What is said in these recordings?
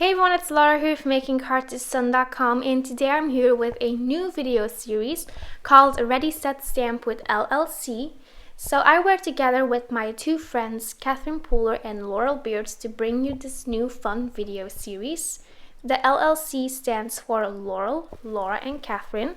Hey everyone, it's Laura here from makingcardsisdone.com, and today I'm here with a new video series called Ready Set Stamp with LLC. So I work together with my two friends, Catherine Pooler and Laurel Beards, to bring you this new fun video series. The LLC stands for Laurel, Laura, and Catherine.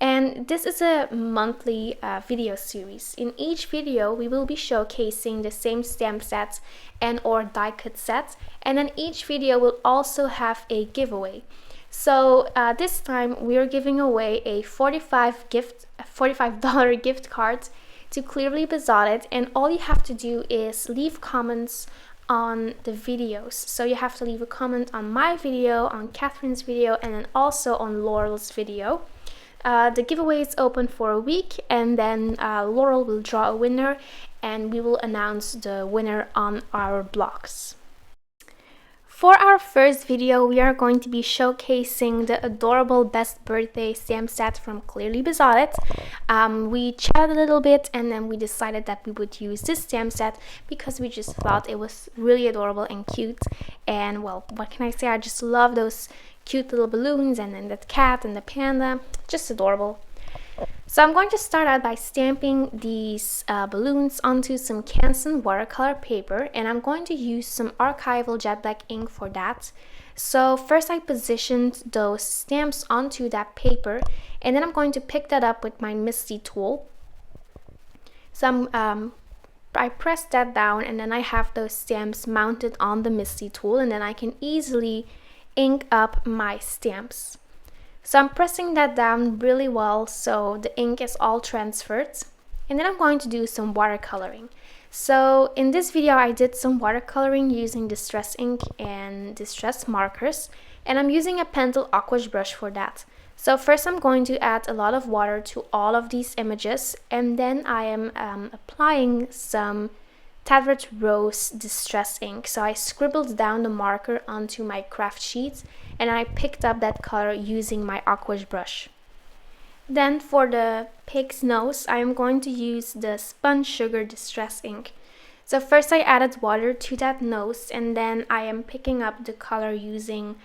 And this is a monthly video series. In each video, we will be showcasing the same stamp sets and or die cut sets. And then each video will also have a giveaway. So this time we are giving away a $45 gift card to Clearly Besotted. And all you have to do is leave comments on the videos. So you have to leave a comment on my video, on Catherine's video, and then also on Laurel's video. The giveaway is open for a week, and then Laurel will draw a winner and we will announce the winner on our blogs. For our first video, we are going to be showcasing the adorable Best Birthday stamp set from Clearly Besotted. We chatted a little bit and then we decided that we would use this stamp set because we just thought it was really adorable and cute. And well, what can I say? I just love those cute little balloons and then that cat and the panda, just adorable. So I'm going to start out by stamping these balloons onto some Canson watercolor paper, and I'm going to use some archival jet black ink for that. So first I positioned those stamps onto that paper, and then I'm going to pick that up with my Misty tool. So I press that down, and then I have those stamps mounted on the Misty tool, and then I can easily ink up my stamps. So I'm pressing that down really well so the ink is all transferred, and then I'm going to do some watercoloring. So in this video I did some watercoloring using distress ink and distress markers, and I'm using a Pentel aqua brush for that. So first I'm going to add a lot of water to all of these images, and then I am applying some Tattered Rose distress ink. So I scribbled down the marker onto my craft sheet and I picked up that color using my aqua brush. Then for the pig's nose, I am going to use the Spun Sugar distress ink. So first I added water to that nose, and then I am picking up the color using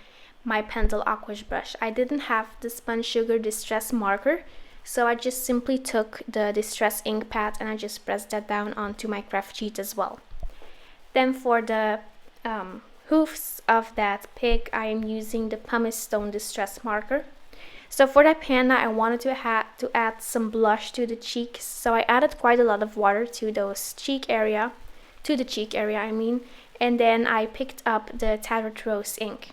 my Pentel aqua brush. I didn't have the Spun Sugar distress marker, so I just simply took the distress ink pad and I just pressed that down onto my craft sheet as well. Then for the hoofs of that pig, I am using the pumice stone distress marker. So for that panda, I wanted to add some blush to the cheeks, so I added quite a lot of water to the cheek area, and then I picked up the Tattered Rose ink.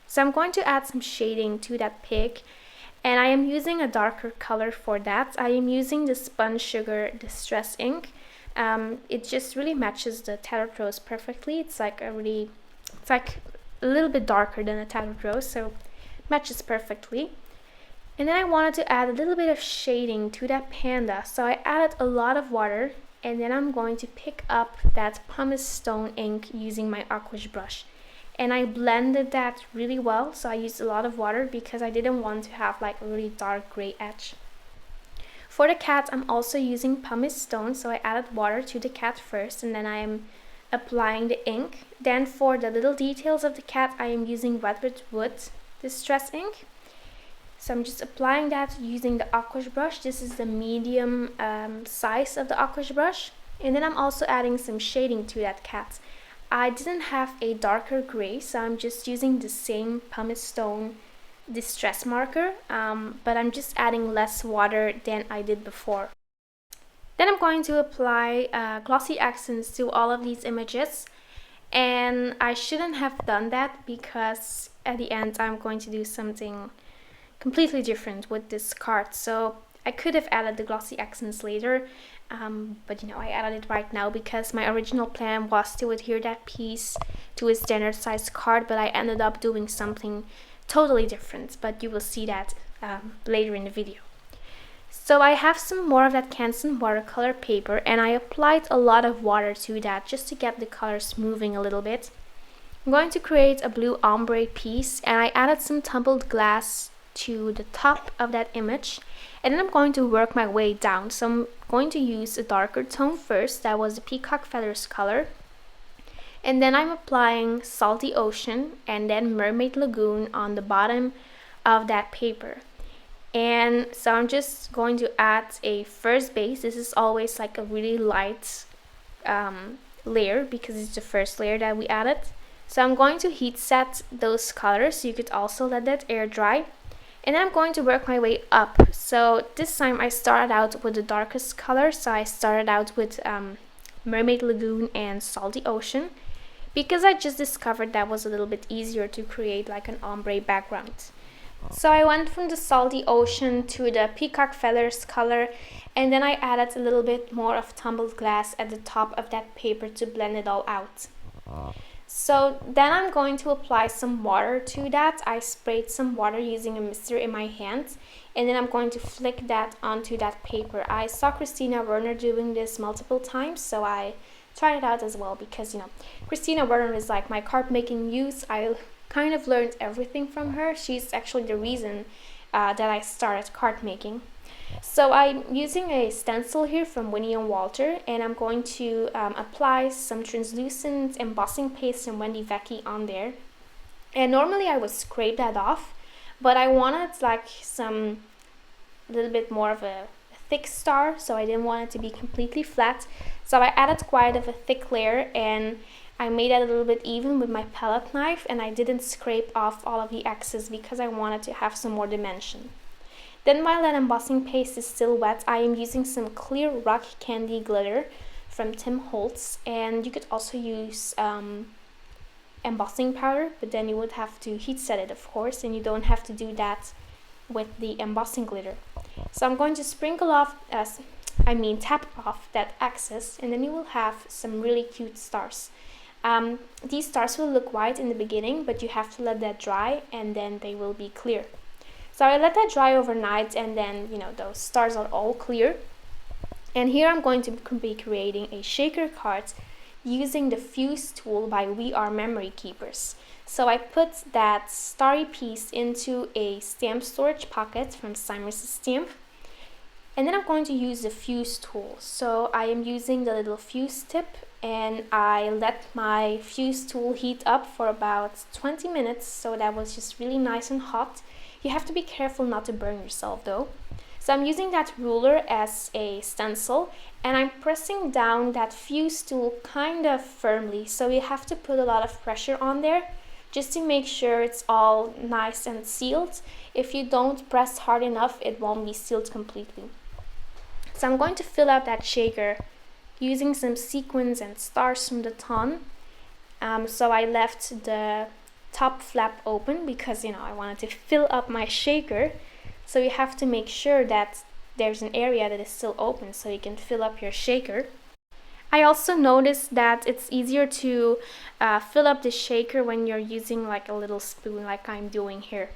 So I'm going to add some shading to that pig, and I am using a darker color for that. I am using the Spun Sugar distress ink. It just really matches the Tattered Rose perfectly. It's like a little bit darker than a Tattered Rose, so it matches perfectly. And then I wanted to add a little bit of shading to that panda, so I added a lot of water, and then I'm going to pick up that pumice stone ink using my aqua brush. And I blended that really well, so I used a lot of water because I didn't want to have like a really dark gray edge. For the cat, I'm also using pumice stone, so I added water to the cat first, and then I am applying the ink. Then for the little details of the cat, I am using Wetwood Wood distress ink. So I'm just applying that using the aqua brush. This is the medium size of the aqua brush. And then I'm also adding some shading to that cat. I didn't have a darker gray, so I'm just using the same pumice stone distress marker, but I'm just adding less water than I did before. Then I'm going to apply glossy accents to all of these images, and I shouldn't have done that because at the end I'm going to do something completely different with this card. So I could have added the glossy accents later, but I added it right now because my original plan was to adhere that piece to a standard size card, but I ended up doing something totally different, but you will see that later in the video. So I have some more of that Canson watercolor paper, and I applied a lot of water to that just to get the colors moving a little bit. I'm going to create a blue ombre piece, and I added some tumbled glass to the top of that image, and then I'm going to work my way down. So I'm going to use a darker tone first. That was the peacock feathers color, And then I'm applying Salty Ocean and then Mermaid Lagoon on the bottom of that paper. And so I'm just going to add a first base. This is always like a really light layer because it's the first layer that we added. So I'm going to heat set those colors. You could also let that air dry. And then I'm going to work my way up. So this time I started out with the darkest color. So I started out with Mermaid Lagoon and Salty Ocean, because I just discovered that was a little bit easier to create like an ombre background. So I went from the Salty Ocean to the Peacock Feathers color, and then I added a little bit more of tumbled glass at the top of that paper to blend it all out. So then I'm going to apply some water to that. I sprayed some water using a mister in my hand, and then I'm going to flick that onto that paper. I saw Christina Werner doing this multiple times, so I tried it out as well because, you know, Christina Werner is like my card making muse. I kind of learned everything from her. She's actually the reason that I started card making. So I'm using a stencil here from Winnie and Walter, and I'm going to apply some translucent embossing paste from Wendy Vecchi on there. And normally I would scrape that off, but I wanted like some little bit more of a thick star, so I didn't want it to be completely flat. So I added quite of a thick layer, and I made it a little bit even with my palette knife, and I didn't scrape off all of the excess because I wanted to have some more dimension. Then while that embossing paste is still wet, I am using some clear rock candy glitter from Tim Holtz, and you could also use embossing powder, but then you would have to heat set it, of course, and you don't have to do that with the embossing glitter. So I'm going to sprinkle off, tap off that excess, and then you will have some really cute stars. These stars will look white in the beginning, but you have to let that dry, and then they will be clear. So I let that dry overnight, and then, you know, those stars are all clear. And here I'm going to be creating a shaker card using the Fuse tool by We Are Memory Keepers. So I put that starry piece into a stamp storage pocket from Cyrus Stamp. And then I'm going to use the Fuse tool. So I am using the little fuse tip, and I let my Fuse tool heat up for about 20 minutes. So that was just really nice and hot. You have to be careful not to burn yourself though. So I'm using that ruler as a stencil, and I'm pressing down that Fuse tool kind of firmly. So you have to put a lot of pressure on there just to make sure it's all nice and sealed. If you don't press hard enough, it won't be sealed completely. So I'm going to fill out that shaker using some sequins and stars from the ton. So I left the top flap open because, you know, I wanted to fill up my shaker. So you have to make sure that there's an area that is still open so you can fill up your shaker. I also noticed that it's easier to fill up the shaker when you're using like a little spoon like I'm doing here.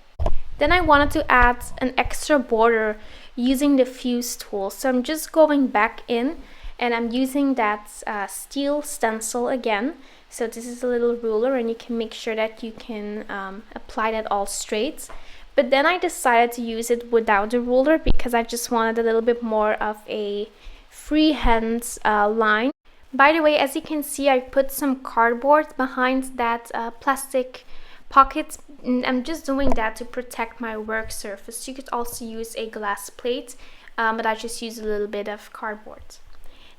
Then I wanted to add an extra border using the Fuse tool. So I'm just going back in, and I'm using that steel stencil again. So this is a little ruler, and you can make sure that you can apply that all straight. But then I decided to use it without the ruler because I just wanted a little bit more of a freehand line. By the way, as you can see, I put some cardboard behind that plastic pocket. I'm just doing that to protect my work surface. You could also use a glass plate, but I just use a little bit of cardboard.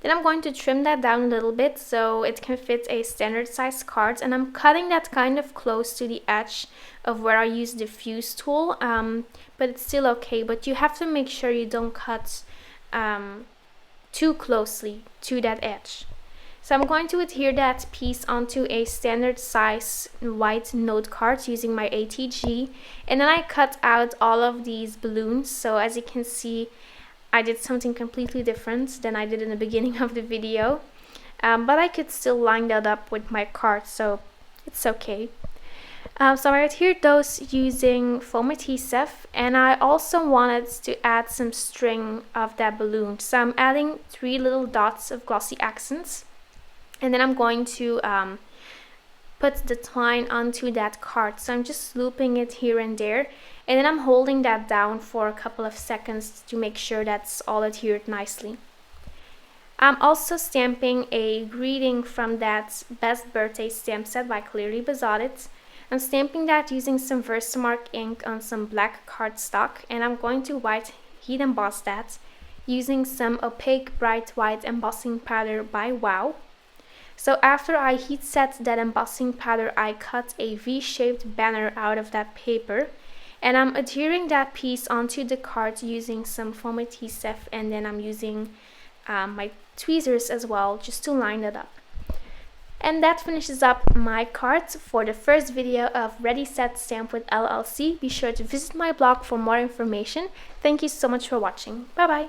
Then I'm going to trim that down a little bit so it can fit a standard size card, and I'm cutting that kind of close to the edge of where I use the Fuse tool, but it's still okay. But you have to make sure you don't cut too closely to that edge. So I'm going to adhere that piece onto a standard size white note card using my ATG, and then I cut out all of these balloons. So as you can see, I did something completely different than I did in the beginning of the video, but I could still line that up with my card, so it's okay. So I adhered those using foam adhesive, and I also wanted to add some string of that balloon. So I'm adding 3 little dots of glossy accents, and then I'm going to put the twine onto that card. So I'm just looping it here and there, and then I'm holding that down for a couple of seconds to make sure that's all adhered nicely. I'm also stamping a greeting from that Best Birthday stamp set by Clearly Besotted. I'm stamping that using some Versamark ink on some black cardstock, and I'm going to white heat emboss that using some opaque bright white embossing powder by Wow. So after I heat set that embossing powder, I cut a V-shaped banner out of that paper, and I'm adhering that piece onto the card using some foam adhesive, and then I'm using my tweezers as well just to line it up. And that finishes up my card for the first video of Ready Set Stamp with LLC. Be sure to visit my blog for more information. Thank you so much for watching. Bye bye.